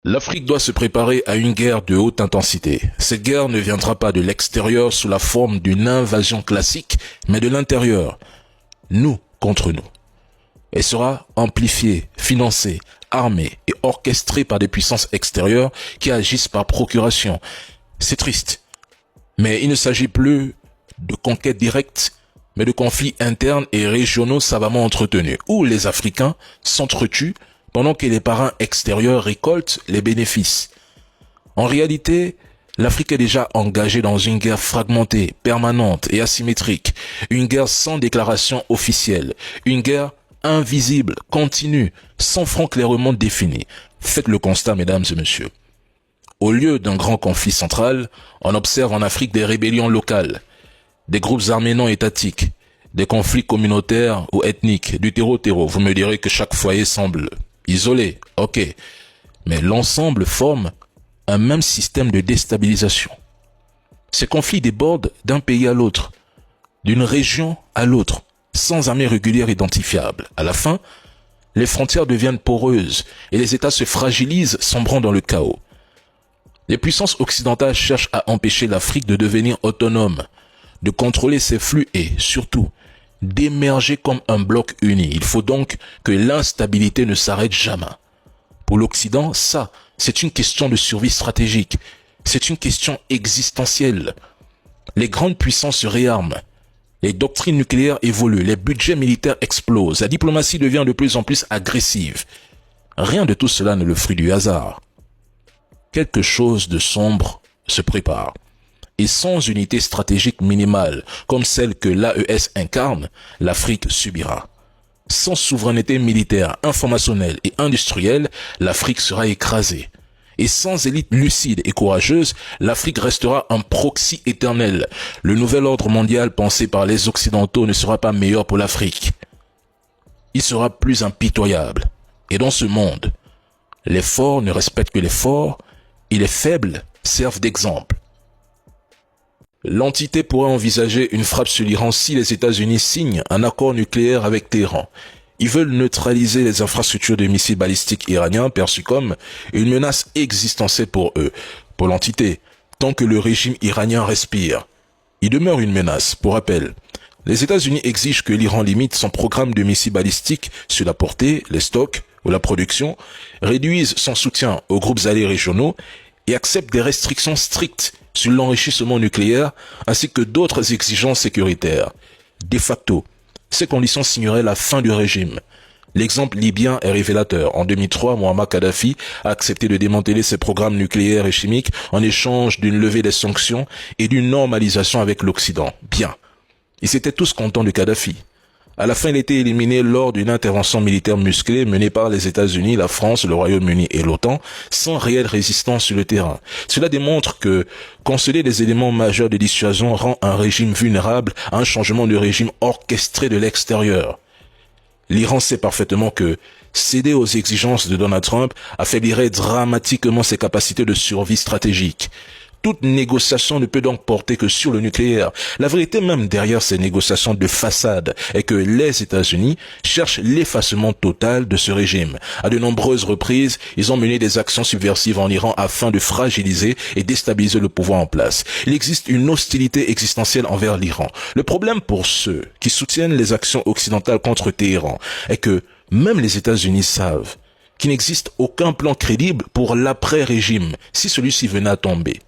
L'Afrique doit se préparer à une guerre de haute intensité. Cette guerre ne viendra pas de l'extérieur sous la forme d'une invasion classique, mais de l'intérieur. Nous contre nous. Elle sera amplifiée, financée, armée et orchestrée par des puissances extérieures qui agissent par procuration. C'est triste. Mais il ne s'agit plus de conquête directe, mais de conflits internes et régionaux savamment entretenus, où les Africains s'entretuent pendant que les parrains extérieurs récoltent les bénéfices. En réalité, l'Afrique est déjà engagée dans une guerre fragmentée, permanente et asymétrique, une guerre sans déclaration officielle, une guerre invisible, continue, sans front clairement défini. Faites le constat, mesdames et messieurs. Au lieu d'un grand conflit central, on observe en Afrique des rébellions locales, des groupes armés non étatiques, des conflits communautaires ou ethniques, du terreau-terreau. Vous me direz que chaque foyer semble isolé, ok, mais l'ensemble forme un même système de déstabilisation. Ces conflits débordent d'un pays à l'autre, d'une région à l'autre, sans armée régulière identifiable. À la fin, les frontières deviennent poreuses et les États se fragilisent, sombrant dans le chaos. Les puissances occidentales cherchent à empêcher l'Afrique de devenir autonome, de contrôler ses flux et, surtout, d'émerger comme un bloc uni. Il faut donc que l'instabilité ne s'arrête jamais. Pour l'Occident, ça, c'est une question de survie stratégique. C'est une question existentielle. Les grandes puissances se réarment. Les doctrines nucléaires évoluent. Les budgets militaires explosent. La diplomatie devient de plus en plus agressive. Rien de tout cela n'est le fruit du hasard. Quelque chose de sombre se prépare. Et sans unité stratégique minimale, comme celle que l'AES incarne, l'Afrique subira. Sans souveraineté militaire, informationnelle et industrielle, l'Afrique sera écrasée. Et sans élite lucide et courageuse, l'Afrique restera un proxy éternel. Le nouvel ordre mondial pensé par les Occidentaux ne sera pas meilleur pour l'Afrique. Il sera plus impitoyable. Et dans ce monde, les forts ne respectent que les forts et les faibles servent d'exemple. L'entité pourrait envisager une frappe sur l'Iran si les États-Unis signent un accord nucléaire avec Téhéran. Ils veulent neutraliser les infrastructures de missiles balistiques iraniens perçues comme une menace existentielle pour eux. Pour l'entité, tant que le régime iranien respire, il demeure une menace. Pour rappel, les États-Unis exigent que l'Iran limite son programme de missiles balistiques sur la portée, les stocks ou la production, réduise son soutien aux groupes alliés régionaux et accepte des restrictions strictes sur l'enrichissement nucléaire ainsi que d'autres exigences sécuritaires. De facto, ces conditions signeraient la fin du régime. L'exemple libyen est révélateur. En 2003, Muammar Kadhafi a accepté de démanteler ses programmes nucléaires et chimiques en échange d'une levée des sanctions et d'une normalisation avec l'Occident. Bien. Ils étaient tous contents de Kadhafi. À la fin, il était éliminé lors d'une intervention militaire musclée menée par les États-Unis, la France, le Royaume-Uni et l'OTAN, sans réelle résistance sur le terrain. Cela démontre que concéder des éléments majeurs de dissuasion rend un régime vulnérable à un changement de régime orchestré de l'extérieur. L'Iran sait parfaitement que céder aux exigences de Donald Trump affaiblirait dramatiquement ses capacités de survie stratégique. Toute négociation ne peut donc porter que sur le nucléaire. La vérité même derrière ces négociations de façade est que les États-Unis cherchent l'effacement total de ce régime. À de nombreuses reprises, ils ont mené des actions subversives en Iran afin de fragiliser et déstabiliser le pouvoir en place. Il existe une hostilité existentielle envers l'Iran. Le problème pour ceux qui soutiennent les actions occidentales contre Téhéran est que même les États-Unis savent qu'il n'existe aucun plan crédible pour l'après-régime si celui-ci venait à tomber.